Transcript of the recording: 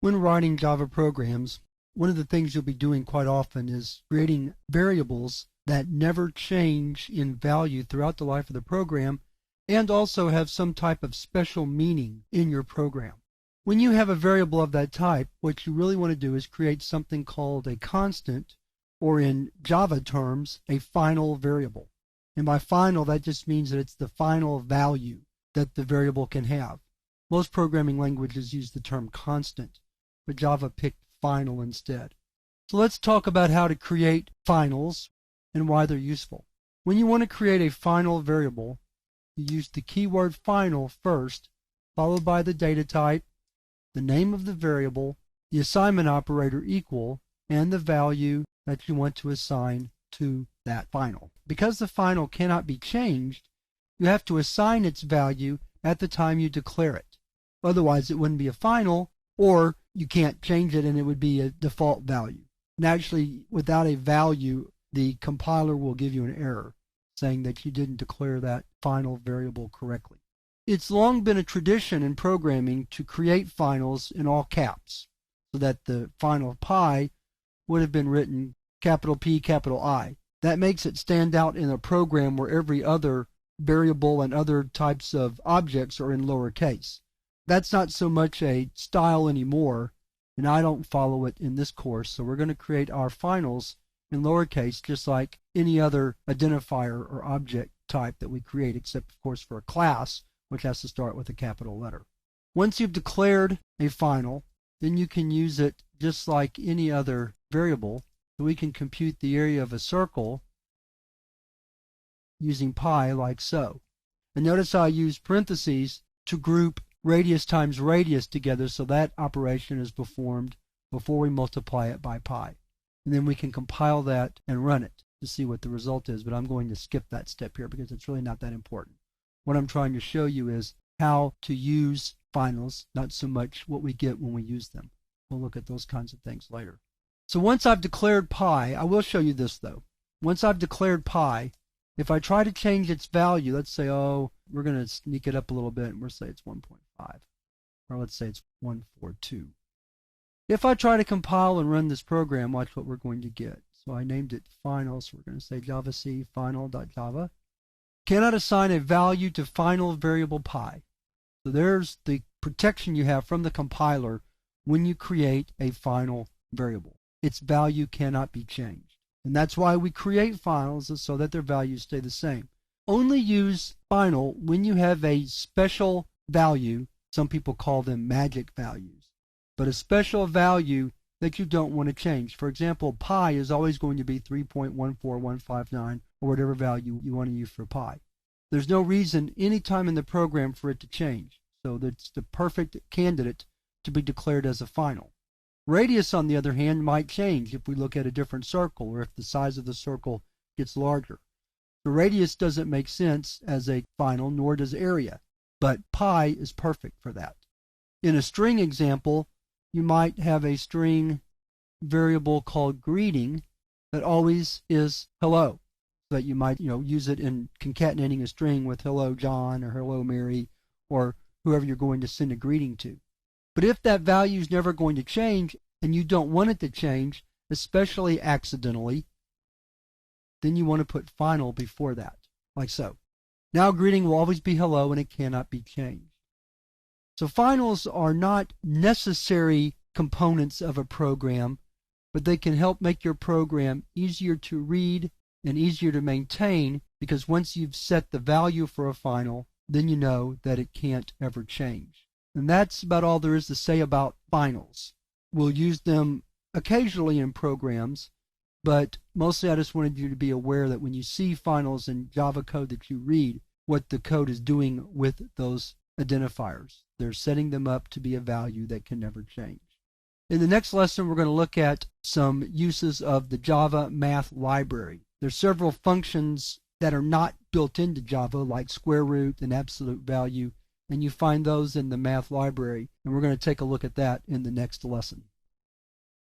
When writing Java programs, one of the things you'll be doing quite often is creating variables that never change in value throughout the life of the program and also have some type of special meaning in your program. When you have a variable of that type, what you really want to do is create something called a constant, or in Java terms, a final variable. And by final, that just means that it's the final value that the variable can have. Most programming languages use the term constant, but Java picked final instead. So let's talk about how to create finals and why they're useful. When you want to create a final variable, you use the keyword final first, followed by the data type, the name of the variable, the assignment operator equal, and the value that you want to assign to that final. Because the final cannot be changed, you have to assign its value at the time you declare it. Otherwise, it wouldn't be a final, or you can't change it and it would be a default value. And actually, without a value, the compiler will give you an error saying that you didn't declare that final variable correctly. It's long been a tradition in programming to create finals in all caps, so that the final pi would have been written capital P, capital I. That makes it stand out in a program where every other variable and other types of objects are in lowercase. That's not so much a style anymore, and I don't follow it in this course, so we're going to create our finals in lowercase just like any other identifier or object type that we create, except of course for a class, which has to start with a capital letter. Once you've declared a final, then you can use it just like any other variable. So we can compute the area of a circle using pi like so. And notice how I use parentheses to group radius times radius together, so that operation is performed before we multiply it by pi. And then we can compile that and run it to see what the result is, but I'm going to skip that step here because it's really not that important. What I'm trying to show you is how to use finals, not so much what we get when we use them. We'll look at those kinds of things later. So once I've declared pi, I will show you this though. Once I've declared pi, if I try to change its value, let's say, we're going to sneak it up a little bit and we'll say it's 1.5, or let's say it's 142. If I try to compile and run this program, watch what we're going to get. So I named it final, so we're going to say javac final.java. Cannot assign a value to final variable pi. So there's the protection you have from the compiler when you create a final variable. Its value cannot be changed. And that's why we create finals, is so that their values stay the same. Only use final when you have a special value. Some people call them magic values, but a special value that you don't want to change. For example, pi is always going to be 3.14159 or whatever value you want to use for pi. There's no reason any time in the program for it to change. So that's the perfect candidate to be declared as a final. Radius, on the other hand, might change if we look at a different circle or if the size of the circle gets larger. The radius doesn't make sense as a final, nor does area, but pi is perfect for that. In a string example, you might have a string variable called greeting that always is hello. So that you might use it in concatenating a string with hello John or hello Mary or whoever you're going to send a greeting to. But if that value is never going to change and you don't want it to change, especially accidentally, then you want to put final before that, like so. Now greeting will always be hello and it cannot be changed. So finals are not necessary components of a program, but they can help make your program easier to read and easier to maintain, because once you've set the value for a final, then you know that it can't ever change. And that's about all there is to say about finals. We'll use them occasionally in programs, but mostly I just wanted you to be aware that when you see finals in Java code that you read, what the code is doing with those identifiers. They're setting them up to be a value that can never change. In the next lesson, we're going to look at some uses of the Java math library. There's several functions that are not built into Java, like square root and absolute value, and you find those in the math library, and we're going to take a look at that in the next lesson.